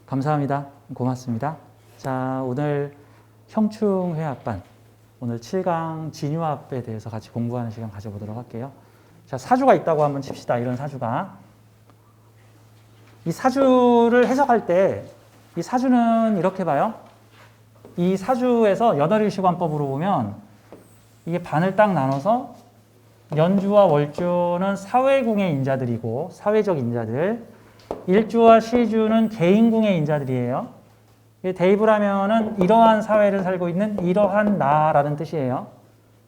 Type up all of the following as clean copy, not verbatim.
감사합니다. 고맙습니다. 자, 오늘 형충회합반, 오늘 7강 진유합에 대해서 같이 공부하는 시간 가져보도록 할게요. 자, 사주가 있다고 한번 칩시다. 이런 사주가. 이 사주를 해석할 때 이 사주는 이렇게 봐요. 이 사주에서 여덟일시관법으로 보면 이게 반을 딱 나눠서 연주와 월주는 사회궁의 인자들이고 사회적 인자들, 일주와 시주는 개인궁의 인자들이에요. 대입을 하면은 이러한 사회를 살고 있는 이러한 나라는 뜻이에요.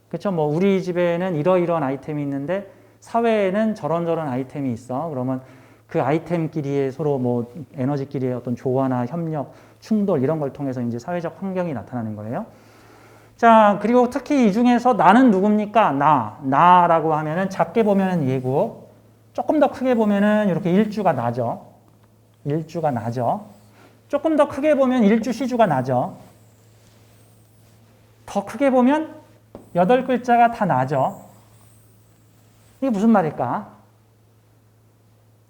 그렇죠? 뭐 우리 집에는 이러이러한 아이템이 있는데 사회에는 저런저런 아이템이 있어. 그러면 그 아이템끼리의 서로 뭐 에너지끼리의 어떤 조화나 협력, 충돌 이런 걸 통해서 이제 사회적 환경이 나타나는 거예요. 자, 그리고 특히 이 중에서 나는 누굽니까? 나라고 하면은 작게 보면은 얘고, 조금 더 크게 보면은 이렇게 일주가 나죠. 일주가 나죠. 조금 더 크게 보면 일주 시주가 나죠. 더 크게 보면 8글자가 다 나죠. 이게 무슨 말일까?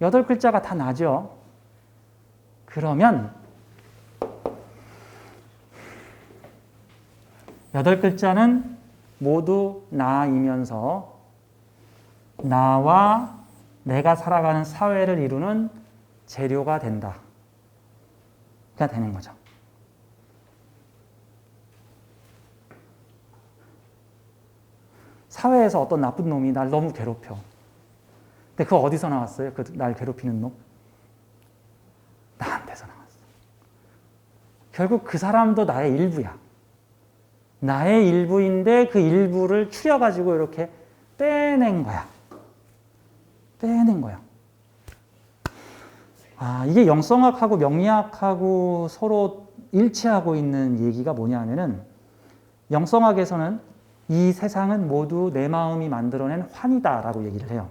8글자가 다 나죠. 그러면 8글자는 모두 나이면서 나와 내가 살아가는 사회를 이루는 재료가 된다. 가 되는 거죠. 사회에서 어떤 나쁜 놈이 날 너무 괴롭혀. 근데 그거 어디서 나왔어요? 그 날 괴롭히는 놈? 나한테서 나왔어. 결국 그 사람도 나의 일부야. 나의 일부인데 그 일부를 추려가지고 이렇게 빼낸 거야. 빼낸 거야. 아, 이게 영성학하고 명리학하고 서로 일치하고 있는 얘기가 뭐냐 하면은 영성학에서는 이 세상은 모두 내 마음이 만들어낸 환이다라고 얘기를 해요.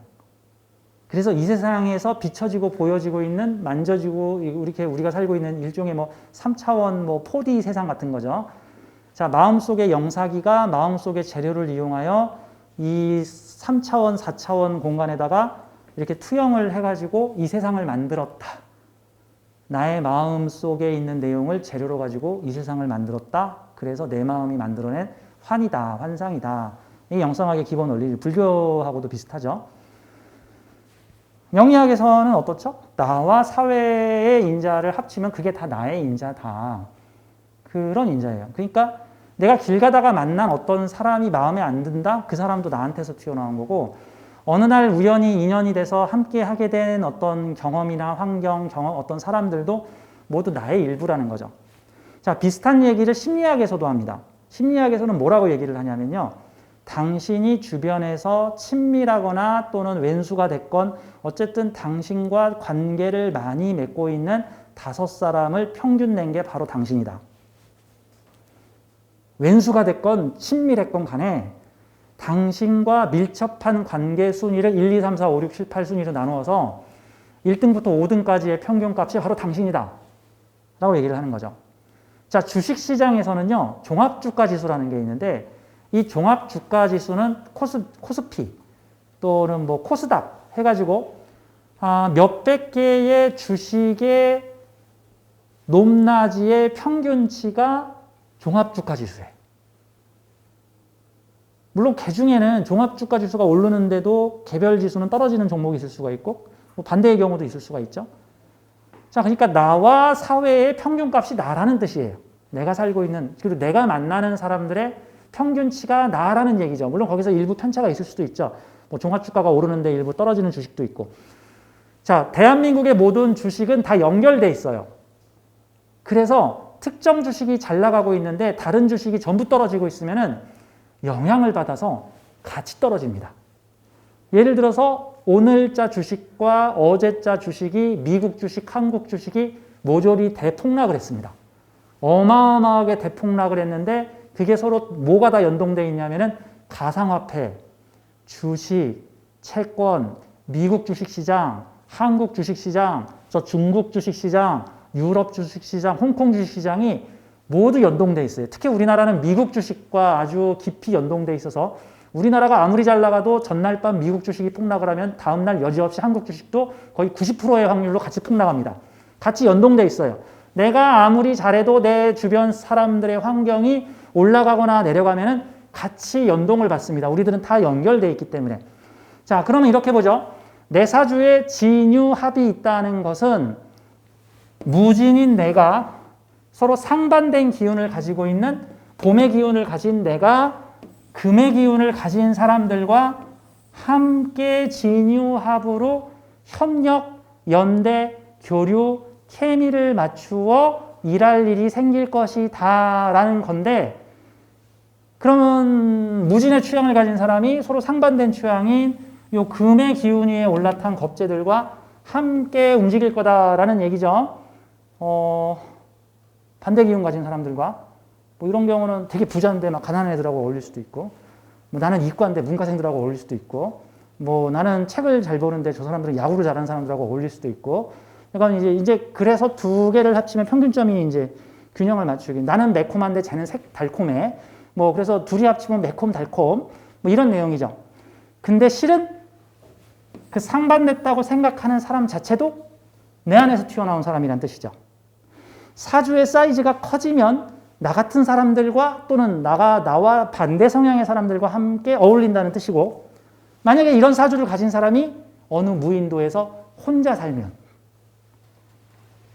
그래서 이 세상에서 비춰지고 보여지고 있는 만져지고 이렇게 우리가 살고 있는 일종의 뭐 3차원 뭐 4D 세상 같은 거죠. 자, 마음속의 영사기가 마음속의 재료를 이용하여 이 3차원, 4차원 공간에다가 이렇게 투영을 해가지고 이 세상을 만들었다. 나의 마음 속에 있는 내용을 재료로 가지고 이 세상을 만들었다. 그래서 내 마음이 만들어낸 환이다, 환상이다. 이 영성학의 기본 원리, 불교하고도 비슷하죠. 명리학에서는 어떻죠? 나와 사회의 인자를 합치면 그게 다 나의 인자다. 그런 인자예요. 그러니까 내가 길 가다가 만난 어떤 사람이 마음에 안 든다? 그 사람도 나한테서 튀어나온 거고, 어느 날 우연히 인연이 돼서 함께 하게 된 어떤 경험이나 환경, 어떤 사람들도 모두 나의 일부라는 거죠. 자, 비슷한 얘기를 심리학에서도 합니다. 심리학에서는 뭐라고 얘기를 하냐면요. 당신이 주변에서 친밀하거나 또는 왼수가 됐건 어쨌든 당신과 관계를 많이 맺고 있는 5사람을 평균 낸 게 바로 당신이다. 왼수가 됐건 친밀했건 간에 당신과 밀접한 관계 순위를 1, 2, 3, 4, 5, 6, 7, 8 순위로 나누어서 1등부터 5등까지의 평균값이 바로 당신이다. 라고 얘기를 하는 거죠. 자, 주식시장에서는요. 종합주가지수라는 게 있는데 이 종합주가지수는 코스피 또는 뭐 코스닥 해가지고 몇백 개의 주식의 높낮이의 평균치가 종합주가지수예요. 물론 개중에는 종합주가지수가 오르는데도 개별지수는 떨어지는 종목이 있을 수가 있고 뭐 반대의 경우도 있을 수가 있죠. 자, 그러니까 나와 사회의 평균값이 나라는 뜻이에요. 내가 살고 있는, 그리고 내가 만나는 사람들의 평균치가 나라는 얘기죠. 물론 거기서 일부 편차가 있을 수도 있죠. 뭐 종합주가가 오르는데 일부 떨어지는 주식도 있고. 자, 대한민국의 모든 주식은 다 연결돼 있어요. 그래서 특정 주식이 잘 나가고 있는데 다른 주식이 전부 떨어지고 있으면은 영향을 받아서 같이 떨어집니다. 예를 들어서 오늘자 주식과 어제자 주식이 미국 주식, 한국 주식이 모조리 대폭락을 했습니다. 어마어마하게 대폭락을 했는데 그게 서로 뭐가 다 연동되어 있냐면은 가상화폐, 주식, 채권, 미국 주식시장, 한국 주식시장, 저 중국 주식시장, 유럽 주식시장, 홍콩 주식시장이 모두 연동돼 있어요. 특히 우리나라는 미국 주식과 아주 깊이 연동돼 있어서 우리나라가 아무리 잘 나가도 전날 밤 미국 주식이 폭락을 하면 다음날 여지없이 한국 주식도 거의 90%의 확률로 같이 폭락합니다. 같이 연동돼 있어요. 내가 아무리 잘해도 내 주변 사람들의 환경이 올라가거나 내려가면은 같이 연동을 받습니다. 우리들은 다 연결돼 있기 때문에. 자, 그러면 이렇게 보죠. 내 사주에 진유합이 있다는 것은 무진인 내가 서로 상반된 기운을 가지고 있는 봄의 기운을 가진 내가 금의 기운을 가진 사람들과 함께 진유합으로 협력, 연대, 교류, 케미를 맞추어 일할 일이 생길 것이다 라는 건데, 그러면 무진의 취향을 가진 사람이 서로 상반된 취향인 요 금의 기운 위에 올라탄 겁재들과 함께 움직일 거다라는 얘기죠. 반대 기운 가진 사람들과 뭐 이런 경우는 되게 부자인데 막 가난한 애들하고 어울릴 수도 있고, 뭐 나는 이과인데 문과생들하고 어울릴 수도 있고, 뭐 나는 책을 잘 보는데 저 사람들은 야구를 잘하는 사람들하고 어울릴 수도 있고. 그러니까 이제 그래서 두 개를 합치면 평균점이 이제 균형을 맞추기. 나는 매콤한데 쟤는 달콤해. 뭐 그래서 둘이 합치면 매콤 달콤 뭐 이런 내용이죠. 근데 실은 그 상반됐다고 생각하는 사람 자체도 내 안에서 튀어나온 사람이란 뜻이죠. 사주의 사이즈가 커지면 나 같은 사람들과 또는 나와 반대 성향의 사람들과 함께 어울린다는 뜻이고, 만약에 이런 사주를 가진 사람이 어느 무인도에서 혼자 살면,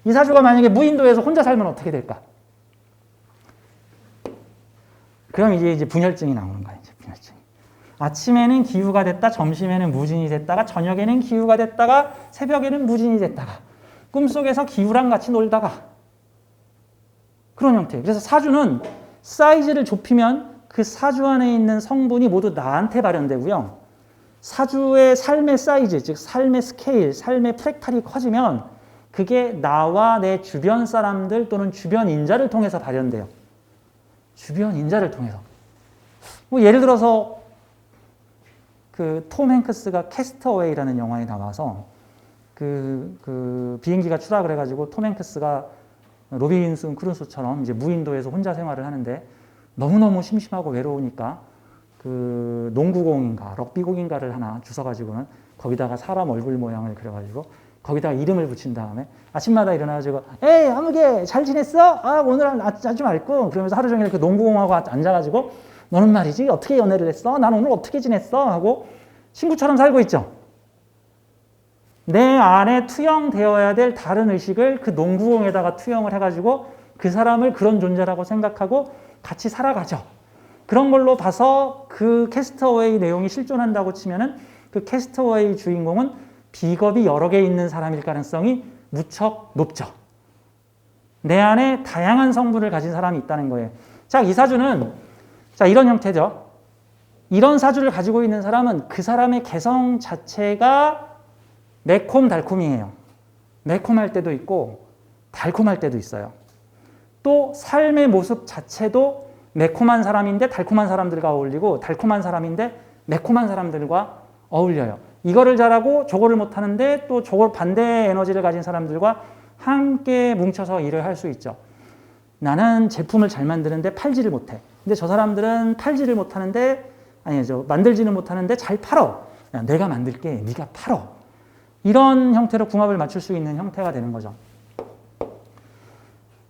이 사주가 만약에 무인도에서 혼자 살면 어떻게 될까? 그럼 이제 분열증이 나오는 거예요. 이제 분열증. 아침에는 기후가 됐다, 점심에는 무진이 됐다가, 저녁에는 기후가 됐다가, 새벽에는 무진이 됐다가, 꿈속에서 기후랑 같이 놀다가, 그런 형태. 그래서 사주는 사이즈를 좁히면 그 사주 안에 있는 성분이 모두 나한테 발현되고요. 사주의 삶의 사이즈, 즉 삶의 스케일, 삶의 프랙탈이 커지면 그게 나와 내 주변 사람들 또는 주변 인자를 통해서 발현돼요. 주변 인자를 통해서. 뭐 예를 들어서 그 톰 행크스가 캐스터웨이라는 영화에 나와서 그 비행기가 추락을 해가지고 톰 행크스가 로빈슨 크루소처럼 이제 무인도에서 혼자 생활을 하는데 너무너무 심심하고 외로우니까 그 농구공인가 럭비공인가를 하나 주워가지고는 거기다가 사람 얼굴 모양을 그려가지고 거기다가 이름을 붙인 다음에 아침마다 일어나가지고 에이 아무개 잘 지냈어? 아 오늘 아주 맑고 그러면서 하루 종일 그 농구공하고 앉아가지고 너는 말이지 어떻게 연애를 했어? 난 오늘 어떻게 지냈어? 하고 친구처럼 살고 있죠. 내 안에 투영되어야 될 다른 의식을 그 농구공에다가 투영을 해가지고 그 사람을 그런 존재라고 생각하고 같이 살아가죠. 그런 걸로 봐서 그 캐스터웨이 내용이 실존한다고 치면은 그 캐스터웨이 주인공은 비겁이 여러 개 있는 사람일 가능성이 무척 높죠. 내 안에 다양한 성분을 가진 사람이 있다는 거예요. 자, 이 사주는 자 이런 형태죠. 이런 사주를 가지고 있는 사람은 그 사람의 개성 자체가 매콤 달콤이에요. 매콤할 때도 있고 달콤할 때도 있어요. 또 삶의 모습 자체도 매콤한 사람인데 달콤한 사람들과 어울리고 달콤한 사람인데 매콤한 사람들과 어울려요. 이거를 잘하고 저거를 못하는데 또 저걸 반대의 에너지를 가진 사람들과 함께 뭉쳐서 일을 할 수 있죠. 나는 제품을 잘 만드는데 팔지를 못해. 근데 저 사람들은 팔지를 못하는데 만들지는 못하는데 잘 팔어. 야, 내가 만들게 네가 팔어. 이런 형태로 궁합을 맞출 수 있는 형태가 되는 거죠.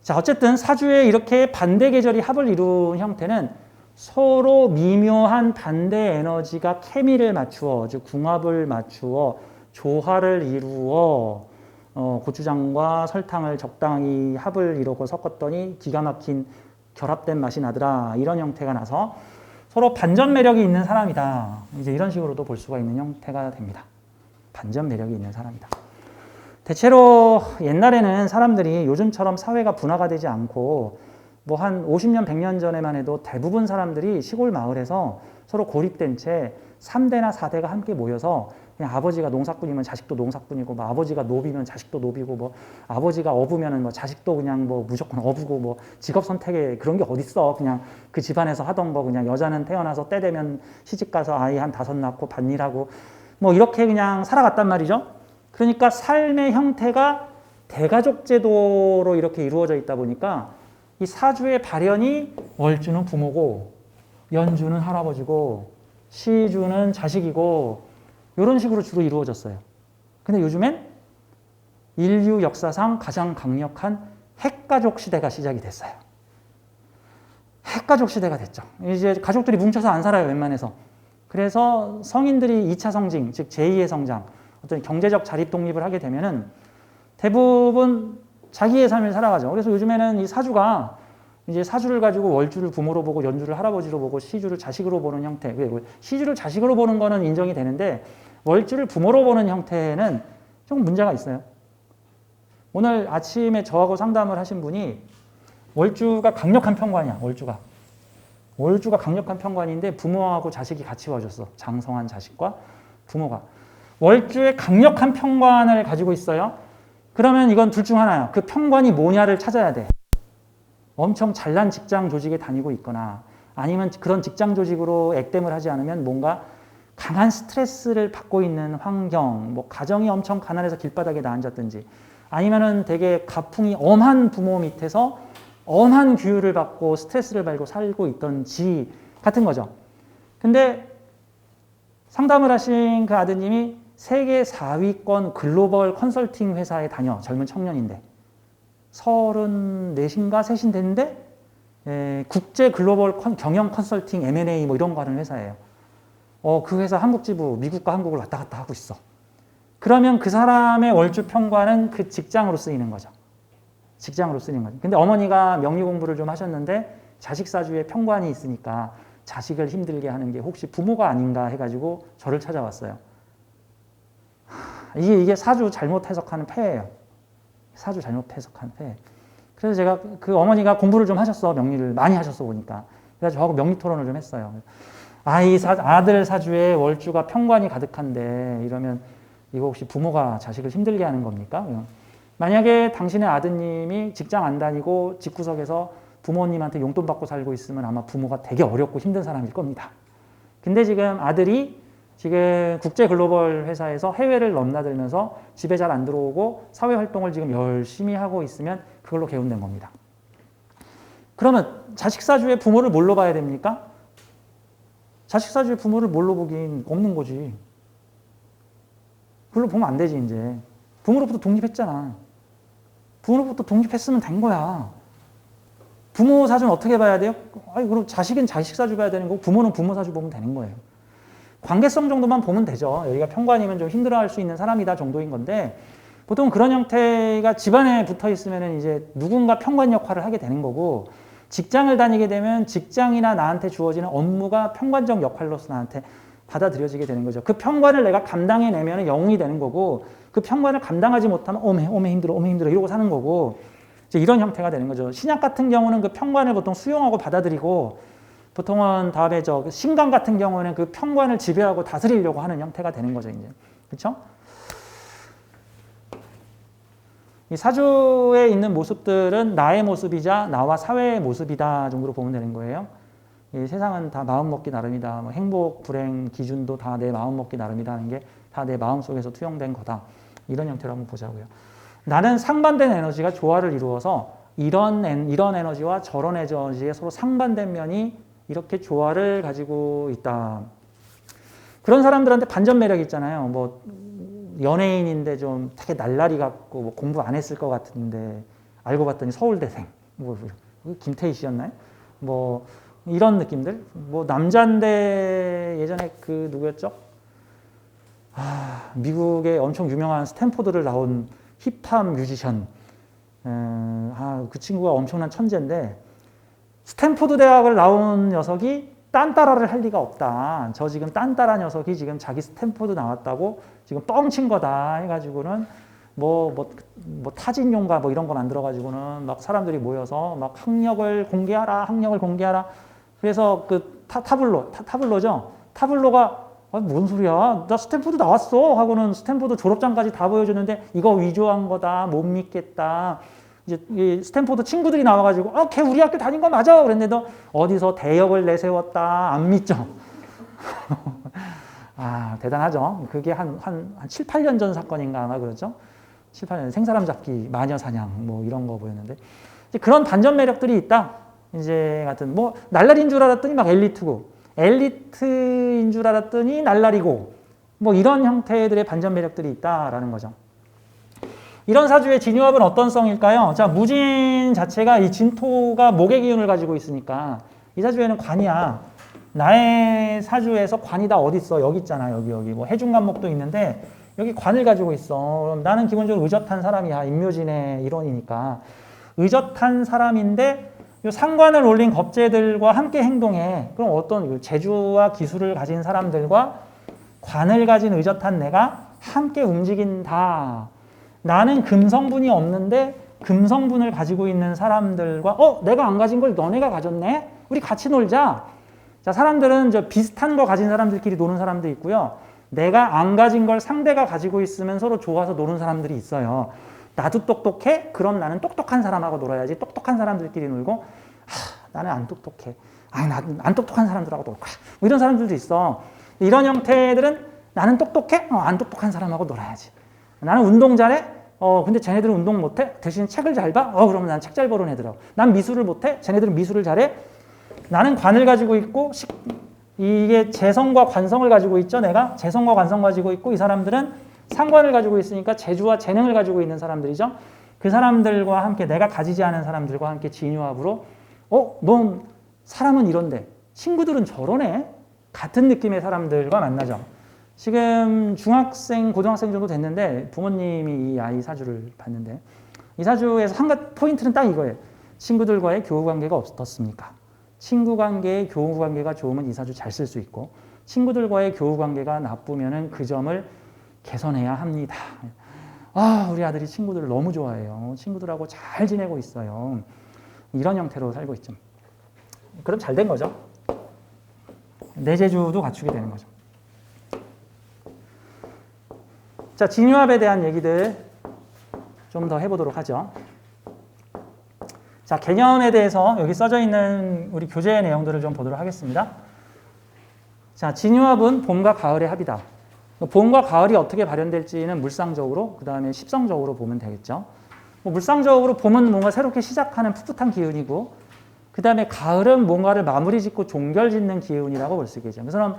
자, 어쨌든 사주에 이렇게 반대 계절이 합을 이룬 형태는 서로 미묘한 반대 에너지가 케미를 맞추어, 즉 궁합을 맞추어 조화를 이루어 고추장과 설탕을 적당히 합을 이루고 섞었더니 기가 막힌 결합된 맛이 나더라. 이런 형태가 나서 서로 반전 매력이 있는 사람이다. 이제 이런 식으로도 볼 수가 있는 형태가 됩니다. 반전 매력이 있는 사람이다. 대체로 옛날에는 사람들이 요즘처럼 사회가 분화가 되지 않고 뭐 한 50년, 100년 전에만 해도 대부분 사람들이 시골 마을에서 서로 고립된 채 3대나 4대가 함께 모여서 그냥 아버지가 농사꾼이면 자식도 농사꾼이고 뭐 아버지가 노비면 자식도 노비고 뭐 아버지가 어부면은 뭐 자식도 그냥 뭐 무조건 어부고 뭐 직업 선택에 그런 게 어딨어. 그냥 그 집안에서 하던 거 그냥 여자는 태어나서 때 되면 시집 가서 아이 한 5 낳고 밭일하고 뭐 이렇게 그냥 살아갔단 말이죠. 그러니까 삶의 형태가 대가족 제도로 이렇게 이루어져 있다 보니까 이 사주의 발현이 월주는 부모고 연주는 할아버지고 시주는 자식이고 이런 식으로 주로 이루어졌어요. 근데 요즘엔 인류 역사상 가장 강력한 핵가족 시대가 시작이 됐어요. 핵가족 시대가 됐죠. 이제 가족들이 뭉쳐서 안 살아요, 웬만해서. 그래서 성인들이 2차 성징, 즉 제2의 성장, 어떤 경제적 자립 독립을 하게 되면은 대부분 자기의 삶을 살아가죠. 그래서 요즘에는 이 사주가 이제 사주를 가지고 월주를 부모로 보고 연주를 할아버지로 보고 시주를 자식으로 보는 형태. 시주를 자식으로 보는 거는 인정이 되는데 월주를 부모로 보는 형태는 좀 문제가 있어요. 오늘 아침에 저하고 상담을 하신 분이 월주가 강력한 편관이야, 월주가. 월주가 강력한 편관인데 부모하고 자식이 같이 와줬어. 장성한 자식과 부모가. 월주의 강력한 편관을 가지고 있어요. 그러면 이건 둘 중 하나야. 그 편관이 뭐냐를 찾아야 돼. 엄청 잘난 직장 조직에 다니고 있거나 아니면 그런 직장 조직으로 액땜을 하지 않으면 뭔가 강한 스트레스를 받고 있는 환경, 뭐 가정이 엄청 가난해서 길바닥에 나앉았든지 아니면은 되게 가풍이 엄한 부모 밑에서 엄한 규율을 받고 스트레스를 받고 살고 있던지 같은 거죠. 근데 상담을 하신 그 아드님이 세계 4위권 글로벌 컨설팅 회사에 다녀. 젊은 청년인데. 34인가 3인 됐는데 국제 글로벌 경영 컨설팅 M&A 뭐 이런 거 하는 회사예요. 그 회사 한국 지부 미국과 한국을 왔다 갔다 하고 있어. 그러면 그 사람의 월주 편관은 그 직장으로 쓰이는 거죠. 직장으로 쓰이는 거죠. 근데 어머니가 명리 공부를 좀 하셨는데 자식 사주에 편관이 있으니까 자식을 힘들게 하는 게 혹시 부모가 아닌가 해가지고 저를 찾아왔어요. 이게 사주 잘못 해석하는 패예요. 사주 잘못 해석하는 패. 그래서 제가 그 어머니가 공부를 좀 하셨어. 명리를 많이 하셨어 보니까. 그래서 저하고 명리 토론을 좀 했어요. 아들 사주에 월주가 편관이 가득한데 이러면 이거 혹시 부모가 자식을 힘들게 하는 겁니까? 만약에 당신의 아드님이 직장 안 다니고 집구석에서 부모님한테 용돈 받고 살고 있으면 아마 부모가 되게 어렵고 힘든 사람일 겁니다. 근데 지금 아들이 지금 국제 글로벌 회사에서 해외를 넘나들면서 집에 잘 안 들어오고 사회활동을 지금 열심히 하고 있으면 그걸로 개운된 겁니다. 그러면 자식 사주의 부모를 뭘로 봐야 됩니까? 자식 사주의 부모를 뭘로 보긴 없는 거지. 그걸로 보면 안 되지 이제. 부모로부터 독립했잖아. 부모로부터 독립했으면 된 거야. 부모 사주는 어떻게 봐야 돼요? 그럼 자식은 자식 사주 봐야 되는 거고 부모는 부모 사주 보면 되는 거예요. 관계성 정도만 보면 되죠. 여기가 편관이면 좀 힘들어할 수 있는 사람이다 정도인 건데 보통 그런 형태가 집안에 붙어 있으면 이제 누군가 편관 역할을 하게 되는 거고 직장을 다니게 되면 직장이나 나한테 주어지는 업무가 편관적 역할로서 나한테 받아들여지게 되는 거죠. 그 편관을 내가 감당해내면 영웅이 되는 거고 그 편관을 감당하지 못하면 어메 힘들어 이러고 사는 거고 이제 이런 형태가 되는 거죠. 신약 같은 경우는 그 편관을 보통 수용하고 받아들이고 보통은 다음에 신강 같은 경우는 그 편관을 지배하고 다스리려고 하는 형태가 되는 거죠, 이제. 그렇죠? 이 사주에 있는 모습들은 나의 모습이자 나와 사회의 모습이다 정도로 보면 되는 거예요. 이 세상은 다 마음 먹기 나름이다. 뭐 행복, 불행 기준도 다 내 마음 먹기 나름이다 하는 게 다 내 마음 속에서 투영된 거다. 이런 형태로 한번 보자고요. 나는 상반된 에너지가 조화를 이루어서 이런 에너지와 저런 에너지의 서로 상반된 면이 이렇게 조화를 가지고 있다. 그런 사람들한테 반전 매력이 있잖아요. 뭐 연예인인데 좀 되게 날라리 같고 뭐 공부 안 했을 것 같은데 알고 봤더니 서울대생. 뭐 김태희 씨였나요? 뭐 이런 느낌들. 뭐 남자인데 예전에 그 누구였죠? 미국의 엄청 유명한 스탠포드를 나온 힙합 뮤지션. 그 친구가 엄청난 천재인데 스탠포드 대학을 나온 녀석이 딴따라를 할 리가 없다. 저 지금 딴따라 녀석이 지금 자기 스탠포드 나왔다고 지금 뻥친 거다 해가지고는 뭐 타진용가 뭐 이런 거 만들어가지고는 막 사람들이 모여서 막 학력을 공개하라. 그래서 그 타블로죠. 타블로가 뭔 소리야? 나 스탠포드 나왔어 하고는 스탠포드 졸업장까지 다 보여줬는데 이거 위조한 거다. 못 믿겠다. 이제 이 스탠포드 친구들이 나와가지고 걔 우리 학교 다닌 거 맞아 그랬는데도 어디서 대역을 내세웠다 안 믿죠. 대단하죠. 그게 한 7, 8년 전 사건인가 아마 그렇죠. 7, 8년 생사람 잡기 마녀 사냥 뭐 이런 거 보였는데 이제 그런 반전 매력들이 있다. 이제 같은 뭐 날라리인 줄 알았더니 막 엘리트고, 엘리트인 줄 알았더니 날라리고, 뭐 이런 형태들의 반전 매력들이 있다라는 거죠. 이런 사주의 진유합은 어떤 성일까요? 자, 무진 자체가 이 진토가 목의 기운을 가지고 있으니까 이 사주에는 관이야. 나의 사주에서 관이 다 어디 있어? 여기 있잖아. 여기 뭐 해중간목도 있는데 여기 관을 가지고 있어. 그럼 나는 기본적으로 의젓한 사람이야. 인묘진의 일원이니까 의젓한 사람인데 이 상관을 올린 겁재들과 함께 행동해. 그럼 어떤 재주와 기술을 가진 사람들과 관을 가진 의젓한 내가 함께 움직인다. 나는 금성분이 없는데 금성분을 가지고 있는 사람들과 내가 안 가진 걸 너네가 가졌네? 우리 같이 놀자. 자, 사람들은 저 비슷한 거 가진 사람들끼리 노는 사람도 있고요. 내가 안 가진 걸 상대가 가지고 있으면 서로 좋아서 노는 사람들이 있어요. 나도 똑똑해? 그럼 나는 똑똑한 사람하고 놀아야지. 똑똑한 사람들끼리 놀고 나는 안 똑똑해. 나는 안 똑똑한 사람들하고 놀 거야. 뭐 이런 사람들도 있어. 이런 형태들은 나는 똑똑해? 안 똑똑한 사람하고 놀아야지. 나는 운동 잘해? 근데 쟤네들은 운동 못해? 대신 책을 잘 봐? 그러면 난 책 잘 보는 애들하고. 난 미술을 못해? 쟤네들은 미술을 잘해? 나는 관을 가지고 있고 이게 재성과 관성을 가지고 있죠. 내가 재성과 관성 가지고 있고 이 사람들은 상관을 가지고 있으니까 재주와 재능을 가지고 있는 사람들이죠. 그 사람들과 함께 내가 가지지 않은 사람들과 함께 진유합으로 넌 사람은 이런데 친구들은 저러네? 같은 느낌의 사람들과 만나죠. 지금 중학생, 고등학생 정도 됐는데 부모님이 이 아이 사주를 봤는데 이 사주에서 한 가지 포인트는 딱 이거예요. 친구들과의 교우 관계가 어떻습니까? 친구 관계의 교우 관계가 좋으면 이 사주 잘 쓸 수 있고 친구들과의 교우 관계가 나쁘면은 그 점을 개선해야 합니다. 우리 아들이 친구들을 너무 좋아해요. 친구들하고 잘 지내고 있어요. 이런 형태로 살고 있죠. 그럼 잘 된 거죠. 내재주도 갖추게 되는 거죠. 자, 진유합에 대한 얘기들 좀 더 해보도록 하죠. 자, 개념에 대해서 여기 써져 있는 우리 교재 내용들을 좀 보도록 하겠습니다. 자, 진유합은 봄과 가을의 합이다. 봄과 가을이 어떻게 발현될지는 물상적으로, 그 다음에 십성적으로 보면 되겠죠. 물상적으로 봄은 뭔가 새롭게 시작하는 풋풋한 기운이고, 그 다음에 가을은 뭔가를 마무리 짓고 종결 짓는 기운이라고 볼 수 있겠죠. 그래서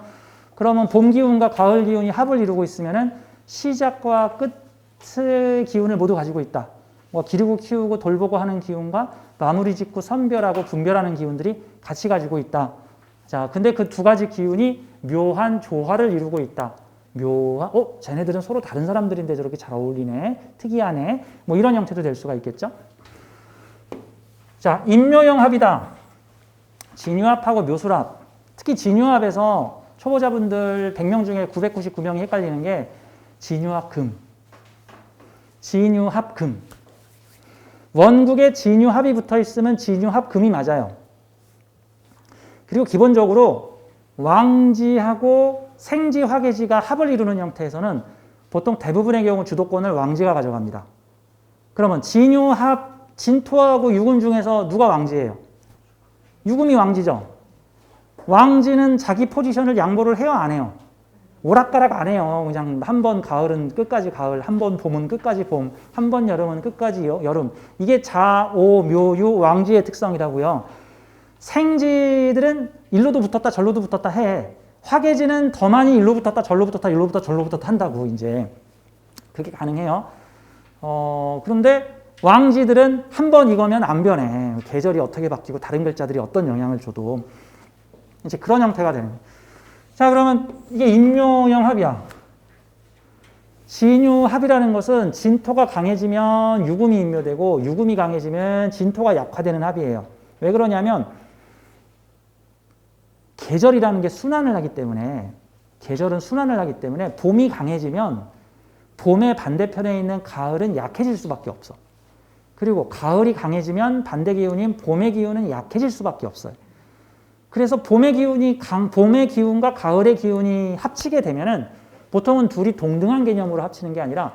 그러면 봄 기운과 가을 기운이 합을 이루고 있으면은 시작과 끝의 기운을 모두 가지고 있다. 기르고 키우고 돌보고 하는 기운과 마무리 짓고 선별하고 분별하는 기운들이 같이 가지고 있다. 자, 근데 그 두 가지 기운이 묘한 조화를 이루고 있다. 묘한, 쟤네들은 서로 다른 사람들인데 저렇게 잘 어울리네. 특이하네. 뭐 이런 형태도 될 수가 있겠죠. 자, 인묘형 합이다. 진유합하고 묘술합. 특히 진유합에서 초보자분들 100명 중에 999명이 헷갈리는 게 진유합금. 진유합금. 원국에 진유합이 붙어 있으면 진유합금이 맞아요. 그리고 기본적으로 왕지하고 생지, 화계지가 합을 이루는 형태에서는 보통 대부분의 경우 주도권을 왕지가 가져갑니다. 그러면 진유합, 진토하고 유금 중에서 누가 왕지예요? 유금이 왕지죠. 왕지는 자기 포지션을 양보를 해요, 안 해요? 오락가락 안 해요. 그냥 한 번 가을은 끝까지 가을, 한 번 봄은 끝까지 봄, 한 번 여름은 끝까지 여름. 이게 자오, 묘유, 왕지의 특성이라고요. 생지들은 일로도 붙었다 절로도 붙었다 해. 화계지는 더 많이 일로 붙었다 절로 붙었다 일로 붙었다 절로 붙었다 한다고 이제 그게 가능해요. 그런데 왕지들은 한 번 익으면 안 변해. 계절이 어떻게 바뀌고 다른 글자들이 어떤 영향을 줘도 이제 그런 형태가 되는 거예요. 자, 그러면 이게 인묘형 합이야. 진유합이라는 것은 진토가 강해지면 유금이 인묘되고 유금이 강해지면 진토가 약화되는 합이에요. 왜 그러냐면 계절이라는 게 순환을 하기 때문에 계절은 순환을 하기 때문에 봄이 강해지면 봄의 반대편에 있는 가을은 약해질 수밖에 없어. 그리고 가을이 강해지면 반대 기운인 봄의 기운은 약해질 수밖에 없어요. 그래서 봄의 기운과 가을의 기운이 합치게 되면은 보통은 둘이 동등한 개념으로 합치는 게 아니라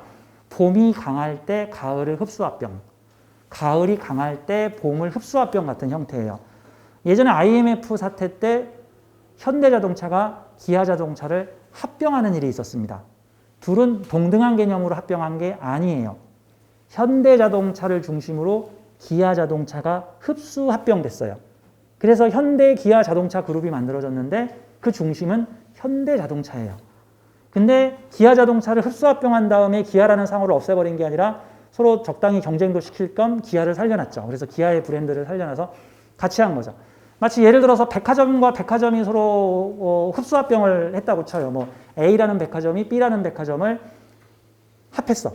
봄이 강할 때 가을을 흡수합병, 가을이 강할 때 봄을 흡수합병 같은 형태예요. 예전에 IMF 사태 때 현대자동차가 기아자동차를 합병하는 일이 있었습니다. 둘은 동등한 개념으로 합병한 게 아니에요. 현대자동차를 중심으로 기아 자동차가 흡수 합병됐어요. 그래서 현대 기아 자동차 그룹이 만들어졌는데 그 중심은 현대 자동차예요. 근데 기아 자동차를 흡수 합병한 다음에 기아라는 상호를 없애버린 게 아니라 서로 적당히 경쟁도 시킬 겸 기아를 살려놨죠. 그래서 기아의 브랜드를 살려놔서 같이 한 거죠. 마치 예를 들어서 백화점과 백화점이 서로 흡수 합병을 했다고 쳐요. 뭐 A라는 백화점이 B라는 백화점을 합했어.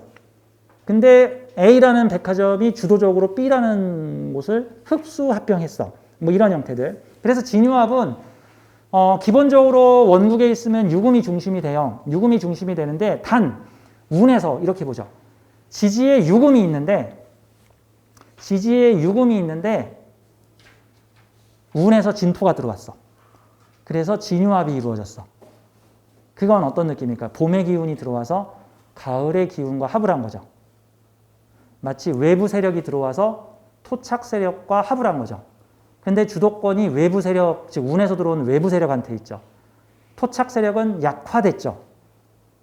근데 A라는 백화점이 주도적으로 B라는 곳을 흡수 합병했어. 뭐 이런 형태들. 그래서 진유합은 기본적으로 원국에 있으면 유금이 중심이 돼요. 유금이 중심이 되는데 단 운에서 이렇게 보죠. 지지에 유금이 있는데 운에서 진토가 들어왔어. 그래서 진유합이 이루어졌어. 그건 어떤 느낌입니까? 봄의 기운이 들어와서 가을의 기운과 합을 한 거죠. 마치 외부 세력이 들어와서 토착 세력과 합을 한 거죠. 근데 주도권이 외부 세력, 즉 운에서 들어온 외부 세력한테 있죠. 토착 세력은 약화됐죠.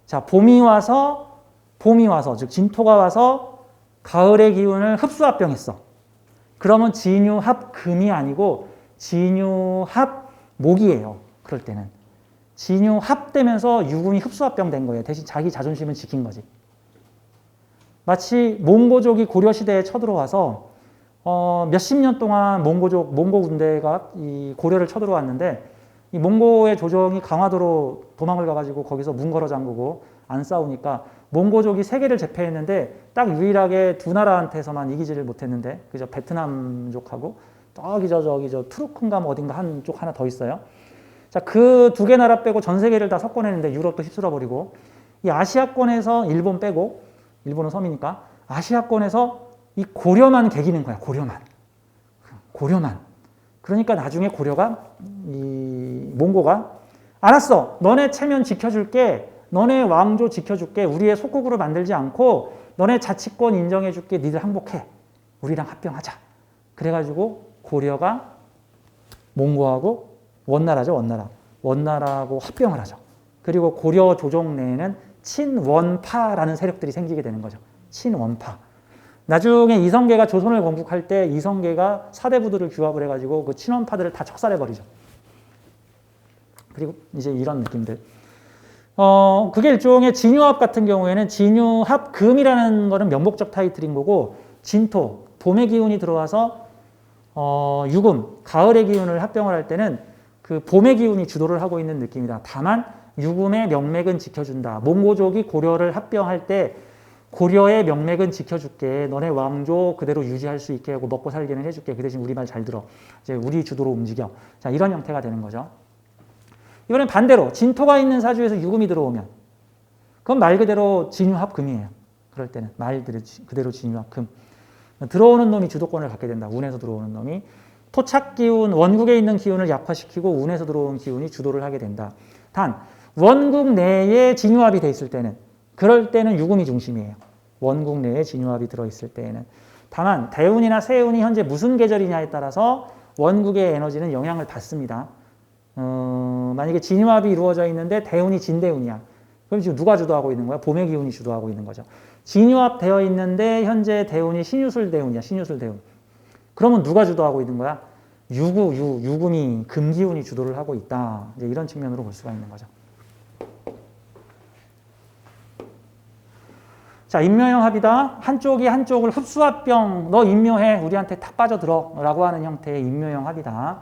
자, 봄이 와서, 즉 진토가 와서 가을의 기운을 흡수합병했어. 그러면 진유합금이 아니고 진유합목이에요. 그럴 때는. 진유합되면서 유금이 흡수합병된 거예요. 대신 자기 자존심은 지킨 거지. 마치 몽고족이 고려시대에 쳐들어와서 몇십 년 동안 몽고 군대가 이 고려를 쳐들어왔는데 이 몽고의 조정이 강화도로 도망을 가가지고 거기서 문 걸어 잠그고 안 싸우니까 몽고족이 세 개를 제패했는데 딱 유일하게 두 나라한테서만 이기지를 못했는데 그저 베트남족하고 저기 저 투르크인가 뭐 어딘가 한쪽 하나 더 있어요. 자, 그 두 개 나라 빼고 전 세계를 다 섞어내는데 유럽도 휩쓸어 버리고 이 아시아권에서 일본 빼고 일본은 섬이니까 아시아권에서 이 고려만 개기는 거야. 고려만. 그러니까 나중에 고려가 이 몽고가 알았어. 너네 체면 지켜줄게. 너네 왕조 지켜줄게. 우리의 속국으로 만들지 않고 너네 자치권 인정해줄게. 니들 항복해. 우리랑 합병하자. 그래가지고 고려가 몽고하고 원나라죠. 원나라하고 합병을 하죠. 그리고 고려 조정 내에는 친원파라는 세력들이 생기게 되는 거죠. 친원파. 나중에 이성계가 조선을 건국할 때 이성계가 사대부들을 규합을 해가지고 그 친원파들을 다 척살해버리죠. 그리고 이제 이런 느낌들. 그게 일종의 진유합 같은 경우에는 진유합금이라는 거는 명목적 타이틀인 거고 진토, 봄의 기운이 들어와서 유금, 가을의 기운을 합병을 할 때는 그 봄의 기운이 주도를 하고 있는 느낌이다. 다만 유금의 명맥은 지켜준다. 몽고족이 고려를 합병할 때 고려의 명맥은 지켜줄게. 너네 왕조 그대로 유지할 수 있게 하고 먹고 살기는 해줄게. 그 대신 우리 말 잘 들어. 이제 우리 주도로 움직여. 자, 이런 형태가 되는 거죠. 이번엔 반대로 진토가 있는 사주에서 유금이 들어오면 그건 말 그대로 진유합금이에요. 그럴 때는 말 그대로 진유합금. 들어오는 놈이 주도권을 갖게 된다. 운에서 들어오는 놈이. 토착 기운, 원국에 있는 기운을 약화시키고 운에서 들어온 기운이 주도를 하게 된다. 단 원국 내에 진유합이 돼 있을 때는 그럴 때는 유금이 중심이에요. 원국 내에 진유합이 들어있을 때에는. 다만 대운이나 세운이 현재 무슨 계절이냐에 따라서 원국의 에너지는 영향을 받습니다. 만약에 진유합이 이루어져 있는데 대운이 진대운이야. 그럼 지금 누가 주도하고 있는 거야? 봄의 기운이 주도하고 있는 거죠. 진유합 되어 있는데 현재 대운이 신유술 대운이야. 신유술 대운. 그러면 누가 주도하고 있는 거야? 유금이 금기운이 주도를 하고 있다. 이제 이런 측면으로 볼 수가 있는 거죠. 자, 임묘형 합이다. 한쪽이 한쪽을 흡수합병, 너 임묘해. 우리한테 탁 빠져들어. 라고 하는 형태의 임묘형 합이다.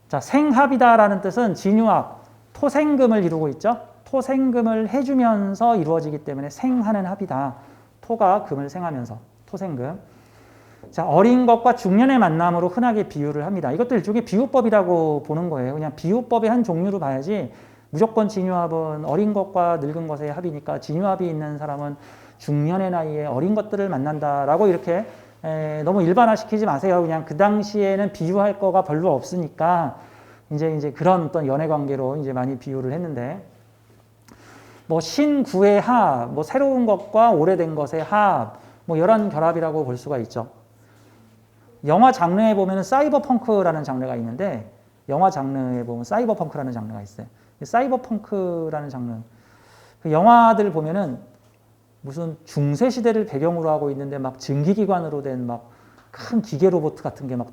자, 생합이다라는 뜻은 진유합, 토생금을 이루고 있죠. 토생금을 해주면서 이루어지기 때문에 생하는 합이다. 토가 금을 생하면서 토생금. 자, 어린 것과 중년의 만남으로 흔하게 비유를 합니다. 이것도 일종의 비유법이라고 보는 거예요. 그냥 비유법의 한 종류로 봐야지 무조건 진유합은 어린 것과 늙은 것의 합이니까 진유합이 있는 사람은 중년의 나이에 어린 것들을 만난다라고 이렇게 너무 일반화시키지 마세요. 그냥 그 당시에는 비유할 거가 별로 없으니까 이제 그런 어떤 연애 관계로 이제 많이 비유를 했는데 뭐 신구의 합, 뭐 새로운 것과 오래된 것의 합, 뭐 이런 결합이라고 볼 수가 있죠. 영화 장르에 보면은 사이버펑크라는 장르가 있는데 영화 장르에 보면 사이버펑크라는 장르가 있어요. 사이버펑크라는 장르. 그 영화들 보면은 무슨 중세 시대를 배경으로 하고 있는데 막 증기기관으로 된 막 큰 기계 로봇 같은 게 막